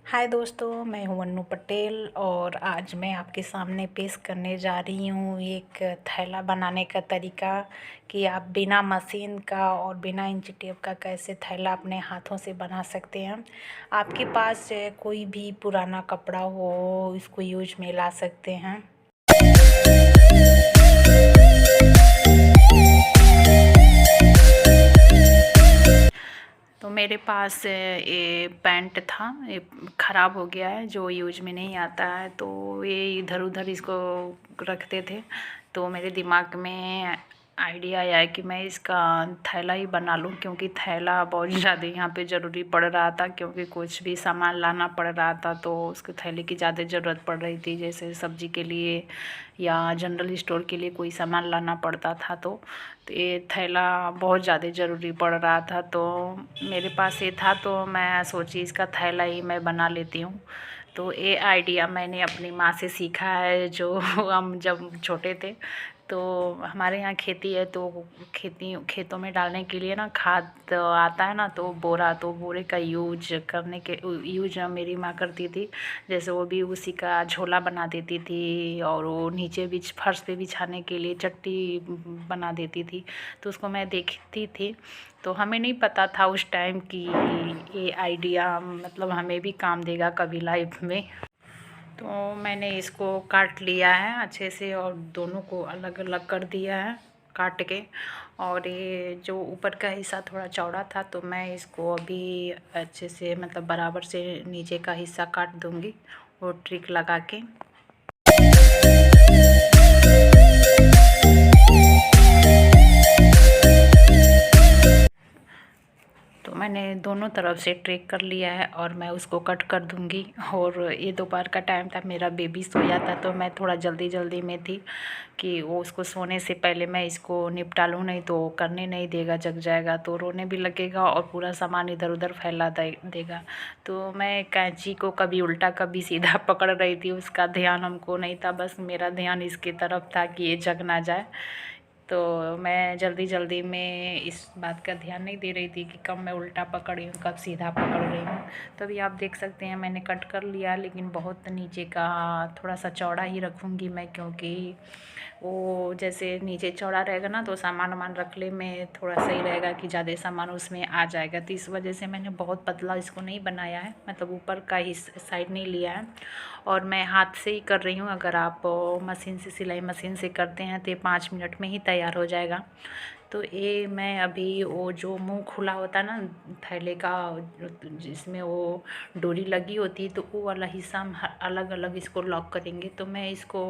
हाय दोस्तों, मैं हूं अन्नू पटेल और आज मैं आपके सामने पेश करने जा रही हूं एक थैला बनाने का तरीका कि आप बिना मशीन का और बिना इंची टेप का कैसे थैला अपने हाथों से बना सकते हैं। आपके पास कोई भी पुराना कपड़ा हो, इसको यूज में ला सकते हैं। तो मेरे पास ये पैंट था, ये ख़राब हो गया है, जो यूज में नहीं आता है, तो ये इधर उधर इसको रखते थे। तो मेरे दिमाग में आइडिया आया कि मैं इसका थैला ही बना लूं, क्योंकि थैला बहुत ज़्यादा यहाँ पे ज़रूरी पड़ रहा था, क्योंकि कुछ भी सामान लाना पड़ रहा था तो उसके थैले की ज़्यादा ज़रूरत पड़ रही थी, जैसे सब्ज़ी के लिए या जनरल स्टोर के लिए कोई सामान लाना पड़ता था। तो ये थैला बहुत ज़्यादा ज़रूरी पड़ रहा था, तो मेरे पास ये था, तो मैं सोची इसका थैला ही मैं बना लेती हूँ। तो ये आइडिया मैंने अपनी माँ से सीखा है, जो हम जब छोटे थे तो हमारे यहाँ खेती है, तो खेतों में डालने के लिए ना खाद आता है ना, तो बोरे का यूज मेरी माँ करती थी। जैसे वो भी उसी का झोला बना देती थी और वो नीचे फर्श पे बिछाने के लिए चट्टी बना देती थी, तो उसको मैं देखती थी। तो हमें नहीं पता था उस टाइम कि ये आइडिया मतलब हमें भी काम देगा कभी लाइफ में। तो मैंने इसको काट लिया है अच्छे से और दोनों को अलग अलग कर दिया है काट के। और ये जो ऊपर का हिस्सा थोड़ा चौड़ा था, तो मैं इसको अभी अच्छे से मतलब बराबर से नीचे का हिस्सा काट दूँगी वो ट्रिक लगा के। तो मैंने दोनों तरफ से ट्रिक कर लिया है और मैं उसको कट कर दूंगी। और ये दोपहर का टाइम था, मेरा बेबी सोया था, तो मैं थोड़ा जल्दी में थी कि वो उसको सोने से पहले मैं इसको निपटा लूँ, नहीं तो करने नहीं देगा, जग जाएगा तो रोने भी लगेगा और पूरा सामान इधर उधर फैला देगा। तो मैं कैंची को कभी उल्टा कभी सीधा पकड़ रही थी, उसका ध्यान हमको नहीं था, बस मेरा ध्यान इसकी तरफ था कि ये जग ना जाए। तो मैं जल्दी में इस बात का ध्यान नहीं दे रही थी कि कब मैं उल्टा पकड़ रही हूँ, कब सीधा पकड़ रही हूँ। तो अभी आप देख सकते हैं मैंने कट कर लिया, लेकिन बहुत नीचे का थोड़ा सा चौड़ा ही रखूँगी मैं, क्योंकि वो जैसे नीचे चौड़ा रहेगा ना तो सामान वामान रखने में थोड़ा सही रहेगा कि ज़्यादा सामान उसमें आ जाएगा। तो इस वजह से मैंने बहुत पतला इसको नहीं बनाया है, मतलब ऊपर का ही साइड नहीं लिया है। और मैं हाथ से ही कर रही हूँ, अगर आप मशीन से सिलाई मशीन से करते हैं तो ये 5 मिनट में ही तैयार हो जाएगा। तो ये मैं अभी वो जो मुंह खुला होता है ना थैले का, जिसमें वो डोरी लगी होती है, तो वो वाला हिस्सा हम अलग अलग इसको लॉक करेंगे। तो मैं इसको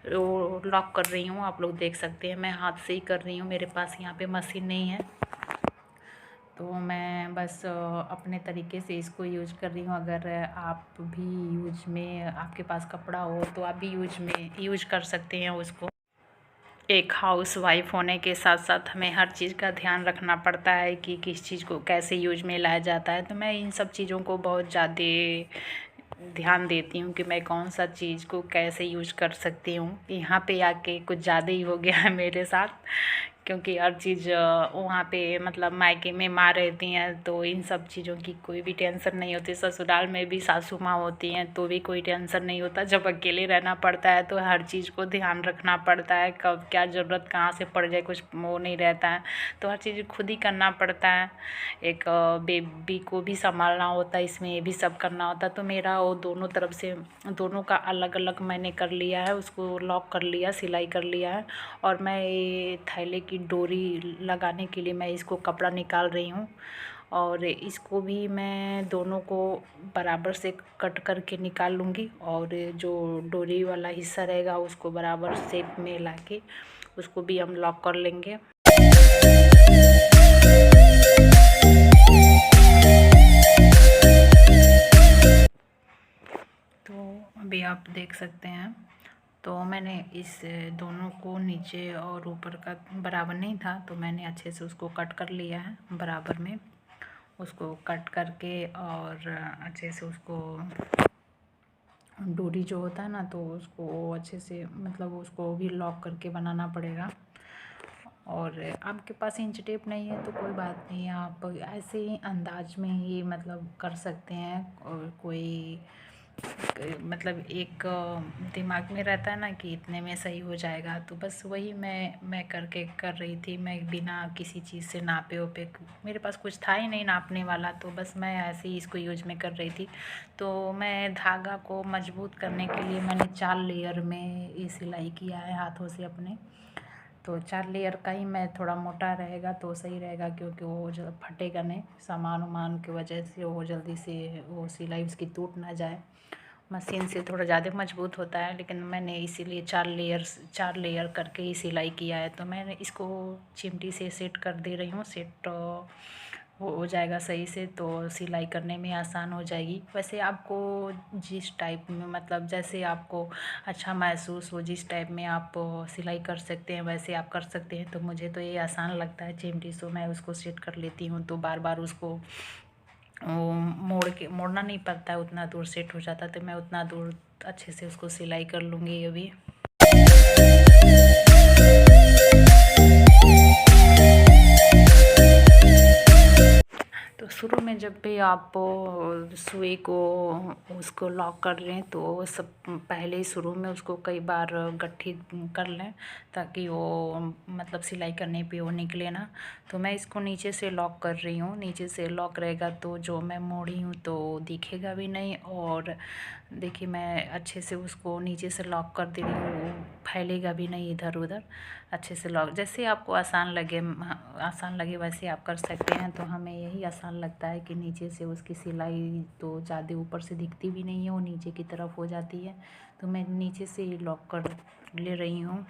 वो लॉक कर रही हूँ, आप लोग देख सकते हैं मैं हाथ से ही कर रही हूँ, मेरे पास यहाँ पे मशीन नहीं है। तो मैं बस अपने तरीके से इसको यूज कर रही हूँ। अगर आप भी यूज में आपके पास कपड़ा हो तो आप भी यूज कर सकते हैं उसको। एक हाउस वाइफ होने के साथ साथ हमें हर चीज़ का ध्यान रखना पड़ता है कि किस चीज़ को कैसे यूज में लाया जाता है। तो मैं इन सब चीज़ों को बहुत ज़्यादा ध्यान देती हूँ कि मैं कौन सा चीज़ को कैसे यूज कर सकती हूँ। यहाँ पे आके कुछ ज़्यादा ही हो गया है मेरे साथ, क्योंकि हर चीज़ वहाँ पे मतलब मायके में माँ रहती हैं तो इन सब चीज़ों की कोई भी टेंशन नहीं होती। ससुराल में भी सासू माँ होती हैं तो भी कोई टेंशन नहीं होता। जब अकेले रहना पड़ता है तो हर चीज़ को ध्यान रखना पड़ता है, कब क्या ज़रूरत कहाँ से पड़ जाए कुछ वो नहीं रहता है, तो हर चीज़ खुद ही करना पड़ता है। एक बेबी को भी संभालना होता है, इसमें ये भी सब करना होता है। तो मेरा वो दोनों तरफ से दोनों का अलग अलग मैंने कर लिया है, उसको लॉक कर लिया, सिलाई कर लिया है। और मैं ये थैले की डोरी लगाने के लिए मैं इसको कपड़ा निकाल रही हूँ, और इसको भी मैं दोनों को बराबर से कट करके निकाल लूँगी। और जो डोरी वाला हिस्सा रहेगा उसको बराबर शेप में लाके उसको भी हम लॉक कर लेंगे। तो अभी आप देख सकते हैं, तो मैंने इस दोनों को नीचे और ऊपर का बराबर नहीं था, तो मैंने अच्छे से उसको कट कर लिया है बराबर में। उसको कट करके और अच्छे से उसको डोरी जो होता है ना, तो उसको अच्छे से मतलब उसको भी लॉक करके बनाना पड़ेगा। और आपके पास इंच टेप नहीं है तो कोई बात नहीं, आप ऐसे ही अंदाज में ही मतलब कर सकते हैं। और कोई मतलब एक दिमाग में रहता है ना कि इतने में सही हो जाएगा, तो बस वही मैं करके कर रही थी। मैं बिना किसी चीज़ से नापे ओपे, मेरे पास कुछ था ही नहीं नापने वाला, तो बस मैं ऐसे ही इसको यूज में कर रही थी। तो मैं धागा को मजबूत करने के लिए मैंने 4 लेयर में ये सिलाई किया है हाथों से अपने। तो 4 लेयर का ही मैं, थोड़ा मोटा रहेगा तो सही रहेगा, क्योंकि वो जो फटेगा नहीं, सामान वामान की वजह से वो जल्दी से वो सिलाई उसकी टूट ना जाए। मशीन से थोड़ा ज़्यादा मजबूत होता है, लेकिन मैंने इसीलिए 4 लेयर करके ही सिलाई किया है। तो मैंने इसको चिमटी से सेट कर दे रही हूँ। सेट हो जाएगा सही से, तो सिलाई करने में आसान हो जाएगी। वैसे आपको जिस टाइप में, मतलब जैसे आपको अच्छा महसूस हो, जिस टाइप में आप सिलाई कर सकते हैं वैसे आप कर सकते हैं। तो मुझे तो ये आसान लगता है चिमटी से, मैं उसको सेट कर लेती हूँ। तो बार बार उसको मोड़ना नहीं पड़ता है, उतना दूर सेट हो जाता है। तो मैं उतना दूर अच्छे से उसको सिलाई कर लूँगी अभी। तो शुरू में जब भी आप सुई को उसको लॉक कर लें, तो सब पहले ही शुरू में उसको कई बार गट्ठी कर लें, ताकि वो मतलब सिलाई करने पे वो निकले ना। तो मैं इसको नीचे से लॉक कर रही हूँ। नीचे से लॉक रहेगा तो जो मैं मोड़ी हूँ तो दिखेगा भी नहीं। और देखिए मैं अच्छे से उसको नीचे से लॉक कर दे रही हूँ, वो फैलेगा भी नहीं इधर उधर। अच्छे से लॉक, जैसे आपको आसान लगे वैसे आप कर सकते हैं। तो हमें यही आसान लगता है कि नीचे से उसकी सिलाई तो ज़्यादा ऊपर से दिखती भी नहीं है, वो नीचे की तरफ हो जाती है। तो मैं नीचे से ही लॉक कर ले रही हूँ।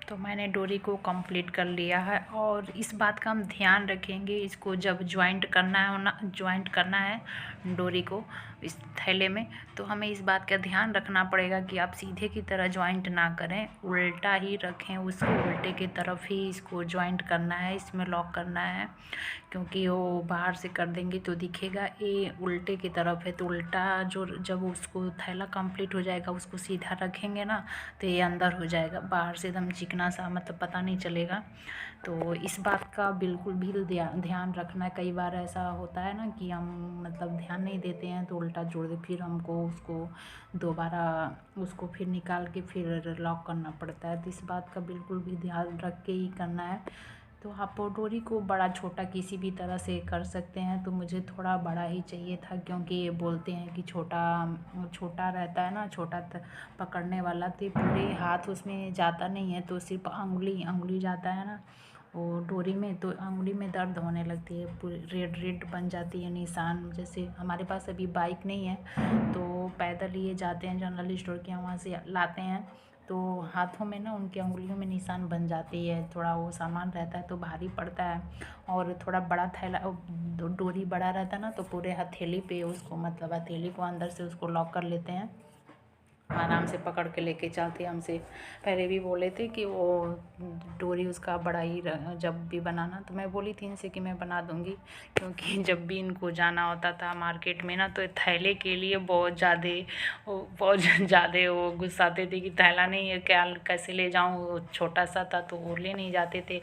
तो मैंने डोरी को कंप्लीट कर लिया है। और इस बात का हम ध्यान रखेंगे, इसको जब ज्वाइंट करना है डोरी को इस थैले में, तो हमें इस बात का ध्यान रखना पड़ेगा कि आप सीधे की तरह ज्वाइंट ना करें, उल्टा ही रखें उसको। उल्टे की तरफ ही इसको ज्वाइंट करना है, इसमें लॉक करना है। क्योंकि वो बाहर से कर देंगे तो दिखेगा, ये उल्टे की तरफ है। तो उल्टा जो, जब उसको थैला कंप्लीट हो जाएगा उसको सीधा रखेंगे ना, तो ये अंदर हो जाएगा, बाहर से एकदम चिकना सा, मतलब पता नहीं चलेगा। तो इस बात का बिल्कुल भी ध्यान रखना है। कई बार ऐसा होता है ना कि हम मतलब ध्यान नहीं देते हैं तो उल्टा जोड़ दे, फिर हमको उसको दोबारा उसको फिर निकाल के फिर लॉक करना पड़ता है। तो इस बात का बिल्कुल भी ध्यान रख के ही करना है। तो आप डोरी को बड़ा छोटा किसी भी तरह से कर सकते हैं। तो मुझे थोड़ा बड़ा ही चाहिए था, क्योंकि ये बोलते हैं कि छोटा रहता है ना, छोटा पकड़ने वाला, तो पूरे हाथ उसमें जाता नहीं है, तो सिर्फ अंगुली जाता है ना वो डोरी में। तो अंगुली में दर्द होने लगती है, पूरी रेड रेड बन जाती है निशान। जैसे हमारे पास अभी बाइक नहीं है, तो पैदल लिए जाते हैं जनरल स्टोर के, वहाँ से लाते हैं। तो हाथों में ना उनकी अंगुलियों में निशान बन जाती है। थोड़ा वो सामान रहता है तो भारी पड़ता है। और थोड़ा बड़ा थैला, डोरी बड़ा रहता है ना, तो पूरे हथेली पे उसको, मतलब हथेली को अंदर से उसको लॉक कर लेते हैं। आराम से पकड़ के लेके चलते। हमसे पहले भी बोले थे कि वो डोरी उसका बड़ा ही जब भी बनाना, तो मैं बोली थी इनसे कि मैं बना दूँगी। क्योंकि जब भी इनको जाना होता था मार्केट में ना, तो थैले के लिए बहुत ज़्यादा वो गुस्साते थे कि थैला नहीं है, क्या कैसे ले जाऊँ, छोटा सा था तो वो ले नहीं जाते थे।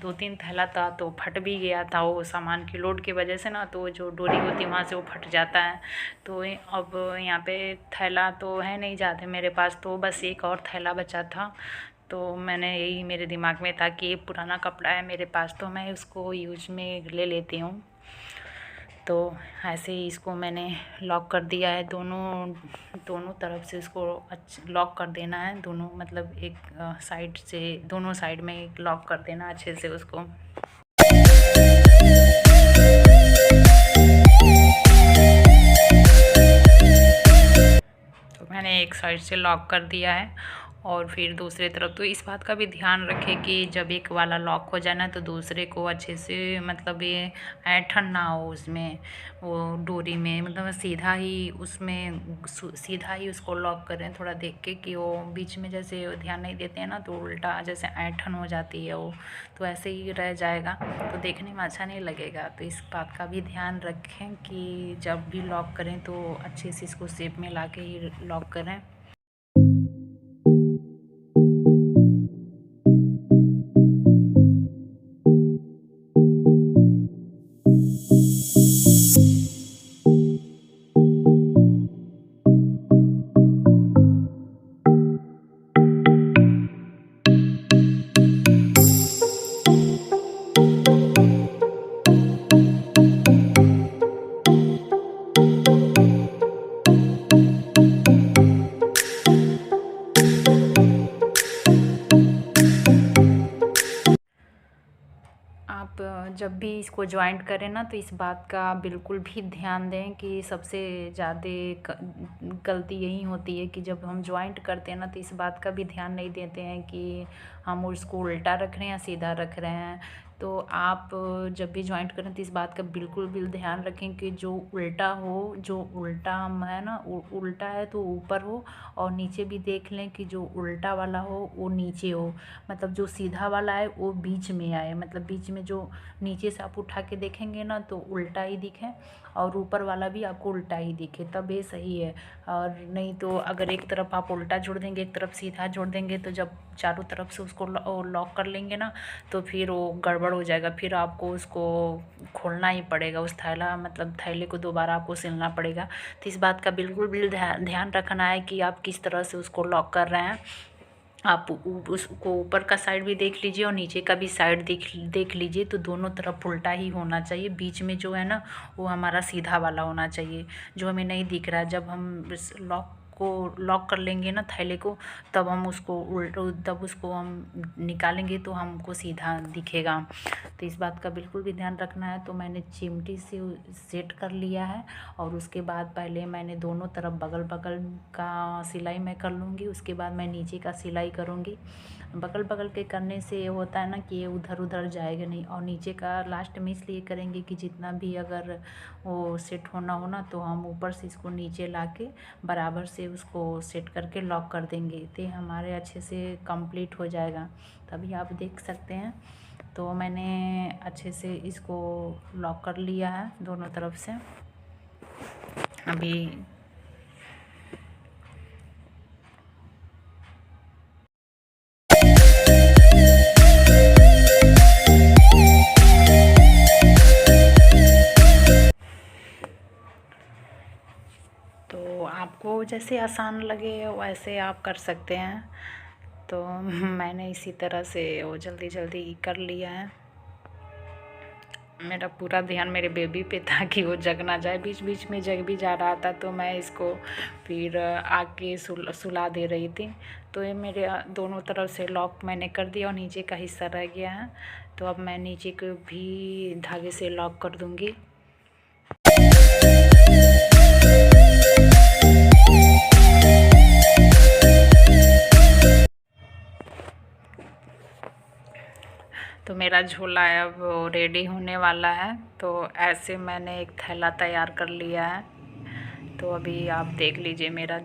2-3 थैला था तो फट भी गया था वो सामान की लोड की वजह से ना, तो जो डोरी होती है वहाँ से वो फट जाता है। तो अब यहाँ पे थैला तो है नहीं ज़्यादा मेरे पास, तो बस एक और थैला बचा था। तो मैंने यही मेरे दिमाग में था कि ये पुराना कपड़ा है मेरे पास, तो मैं उसको यूज में ले लेती हूँ। तो ऐसे ही इसको मैंने लॉक कर दिया है। दोनों तरफ से इसको लॉक कर देना है, दोनों मतलब एक साइड से, दोनों साइड में एक लॉक कर देना अच्छे से उसको। तो मैंने एक साइड से लॉक कर दिया है। और फिर दूसरे तरफ तो इस बात का भी ध्यान रखें कि जब एक वाला लॉक हो जाए ना तो दूसरे को अच्छे से मतलब ये ऐंठन ना हो उसमें, वो डोरी में, मतलब सीधा ही उसमें सीधा ही उसको लॉक करें, थोड़ा देख के कि वो बीच में जैसे ध्यान नहीं देते हैं ना तो उल्टा जैसे ऐंठन हो जाती है वो, तो ऐसे ही रह जाएगा तो देखने में अच्छा नहीं लगेगा। तो इस बात का भी ध्यान रखें कि जब भी लॉक करें तो अच्छे से इसको शेप में ला के ही लॉक करें। आप जब भी इसको जॉइंट करें ना तो इस बात का बिल्कुल भी ध्यान दें कि सबसे ज़्यादा गलती यही होती है कि जब हम जॉइंट करते हैं ना तो इस बात का भी ध्यान नहीं देते हैं कि हम उसको उल्टा रख रहे हैं या सीधा रख रहे हैं। तो आप जब भी जॉइंट करें तो इस बात का बिल्कुल भी ध्यान रखें कि जो उल्टा हो, जो उल्टा हम है ना उल्टा है तो ऊपर हो, और नीचे भी देख लें कि जो उल्टा वाला हो वो नीचे हो, मतलब जो सीधा वाला है वो बीच में आए, मतलब बीच में जो नीचे से आप उठा के देखेंगे ना तो उल्टा ही दिखे और ऊपर वाला भी आपको उल्टा ही दिखे, तब ये सही है। और नहीं तो अगर एक तरफ आप उल्टा जोड़ देंगे एक तरफ सीधा जोड़ देंगे तो जब चारों तरफ से उसको लॉक कर लेंगे ना तो फिर वो गड़बड़ हो जाएगा, फिर आपको उसको खोलना ही पड़ेगा, उस थैला मतलब थैले को दोबारा आपको सिलना पड़ेगा। तो इस बात का बिल्कुल भी ध्यान रखना है कि आप किस तरह से उसको लॉक कर रहे हैं। आप उसको ऊपर का साइड भी देख लीजिए और नीचे का भी साइड देख लीजिए, तो दोनों तरफ उल्टा ही होना चाहिए। बीच में जो है ना वो हमारा सीधा वाला होना चाहिए जो हमें नहीं दिख रहा है। जब हम इस लॉक कर लेंगे ना थैले को तब हम उसको तब उसको हम निकालेंगे तो हमको सीधा दिखेगा। तो इस बात का बिल्कुल भी ध्यान रखना है। तो मैंने चिमटी से सेट कर लिया है और उसके बाद पहले मैंने दोनों तरफ बगल बगल का सिलाई मैं कर लूँगी, उसके बाद मैं नीचे का सिलाई करूँगी। बगल बगल के करने से ये होता है ना कि ये उधर उधर जाएगा नहीं, और नीचे का लास्ट में इसलिए करेंगे कि जितना भी अगर वो सेट होना हो ना तो हम ऊपर से इसको नीचे ला के बराबर से उसको सेट करके लॉक कर देंगे तो हमारे अच्छे से कंप्लीट हो जाएगा। तभी आप देख सकते हैं। तो मैंने अच्छे से इसको लॉक कर लिया है दोनों तरफ से। अभी तो आपको जैसे आसान लगे वैसे आप कर सकते हैं। तो मैंने इसी तरह से वो जल्दी जल्दी कर लिया है। मेरा पूरा ध्यान मेरे बेबी पे था कि वो जग ना जाए, बीच बीच में जग भी जा रहा था तो मैं इसको फिर आके सुला दे रही थी। तो ये मेरे दोनों तरफ से लॉक मैंने कर दिया और नीचे का हिस्सा रह गया है, तो अब मैं नीचे को भी धागे से लॉक कर दूँगी। तो मेरा झोला अब रेडी होने वाला है। तो ऐसे मैंने एक थैला तैयार कर लिया है। तो अभी आप देख लीजिए मेरा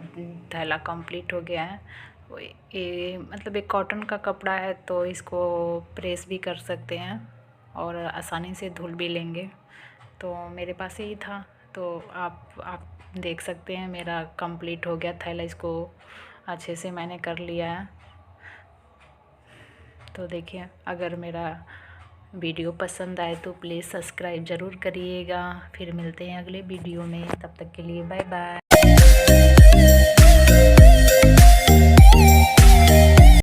थैला कंप्लीट हो गया है। ये मतलब एक कॉटन का कपड़ा है तो इसको प्रेस भी कर सकते हैं और आसानी से धुल भी लेंगे। तो मेरे पास यही था तो आप देख सकते हैं मेरा कंप्लीट हो गया थैला, इसको अच्छे से मैंने कर लिया है। तो देखिए अगर मेरा वीडियो पसंद आए तो प्लीज़ सब्सक्राइब ज़रूर करिएगा। फिर मिलते हैं अगले वीडियो में, तब तक के लिए बाय बाय।